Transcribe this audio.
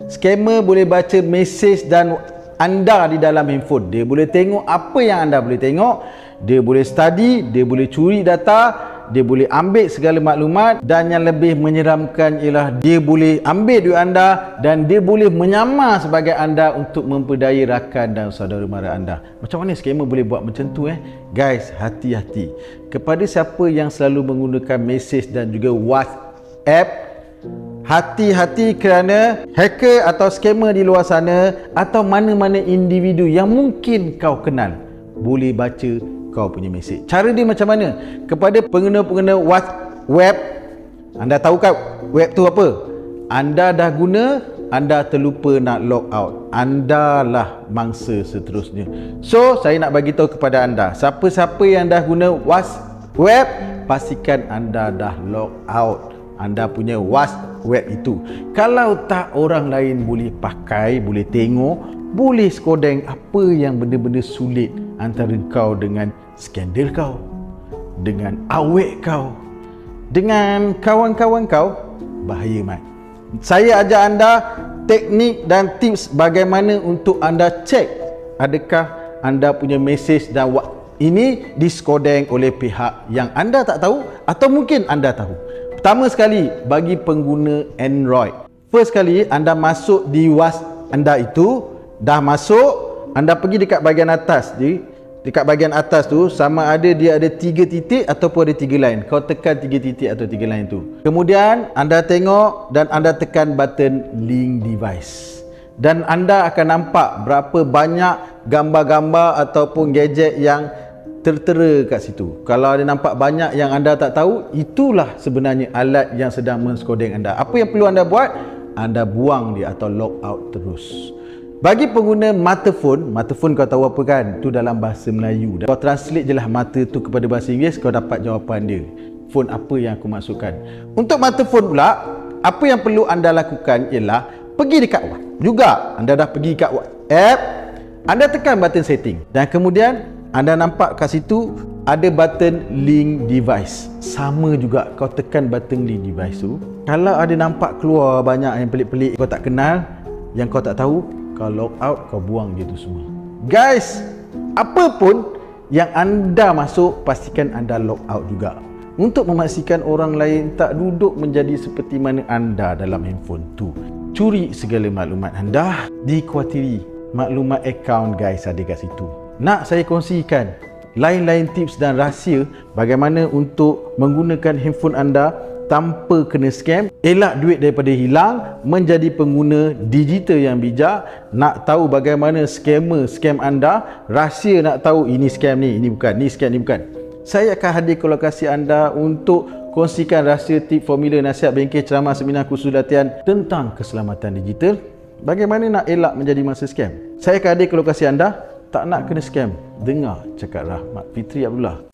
Scammer boleh baca mesej dan anda di dalam handphone. Dia boleh tengok apa yang anda boleh tengok. Dia boleh study, dia boleh curi data, dia boleh ambil segala maklumat, dan yang lebih menyeramkan ialah dia boleh ambil duit anda dan dia boleh menyamar sebagai anda untuk memperdaya rakan dan saudara mara anda. Macam mana scammer boleh buat macam tu Guys, hati-hati. Kepada siapa yang selalu menggunakan mesej dan juga WhatsApp, hati-hati kerana hacker atau scammer di luar sana atau mana-mana individu yang mungkin kau kenal boleh baca kau punya mesej. Cara dia macam mana? Kepada pengguna-pengguna web, anda tahu kan web tu apa? Anda dah guna, anda terlupa nak log out. Anda lah mangsa seterusnya. So, saya nak bagi tahu kepada anda, siapa-siapa yang dah guna web, pastikan anda dah log out anda punya web itu. Kalau tak, orang lain boleh pakai, boleh tengok, boleh skodeng apa yang benda-benda sulit antara kau dengan skandal kau, dengan awek kau, dengan kawan-kawan kau. Bahaya mat. Saya ajar anda teknik dan tips bagaimana untuk anda cek adakah anda punya mesej dan ini diskodeng oleh pihak yang anda tak tahu atau mungkin anda tahu. Pertama sekali, bagi pengguna Android, first kali anda masuk di WhatsApp anda itu, dah masuk, anda pergi dekat bahagian atas. Dekat bahagian atas tu, sama ada dia ada 3 titik ataupun ada 3 line. Kau tekan 3 titik atau 3 line tu. Kemudian anda tengok dan anda tekan button link device. Dan anda akan nampak berapa banyak gambar-gambar ataupun gadget yang tertera kat situ. Kalau ada nampak banyak yang anda tak tahu, itulah sebenarnya alat yang sedang menskodeng anda. Apa yang perlu anda buat? Anda buang dia atau log out terus. Bagi pengguna mata phone kau tahu apa kan? Tu dalam bahasa Melayu. Kau translate je lah mata tu kepada bahasa Inggeris, kau dapat jawapan dia. Phone apa yang aku maksudkan. Untuk mata phone pula, apa yang perlu anda lakukan ialah pergi dekat WhatsApp. Juga anda dah pergi kat WhatsApp, anda tekan button setting dan kemudian anda nampak kat situ ada button link device. Sama juga, kau tekan button link device tu. Kalau ada nampak keluar banyak yang pelik-pelik, kau tak kenal, yang kau tak tahu, kau log out, kau buang dia tu semua. Guys, apapun yang anda masuk, pastikan anda log out juga. Untuk memastikan orang lain tak duduk menjadi seperti mana anda dalam handphone tu. Curi segala maklumat anda, dikhawatiri maklumat akaun guys ada kat situ. Nak saya kongsikan lain-lain tips dan rahsia bagaimana untuk menggunakan handphone anda tanpa kena scam, elak duit daripada hilang, menjadi pengguna digital yang bijak. Nak tahu bagaimana scammer scam anda, rahsia nak tahu ini scam ni, ini bukan, ni scam ni bukan. Saya akan hadir ke lokasi anda untuk kongsikan rahsia, tip, formula, nasihat, bengkel, ceramah, seminar, kursus latihan tentang keselamatan digital. Bagaimana nak elak menjadi mangsa scam. Saya akan hadir ke lokasi anda. Tak nak kena scam, dengar cakap Rahmat Fitri Abdullah.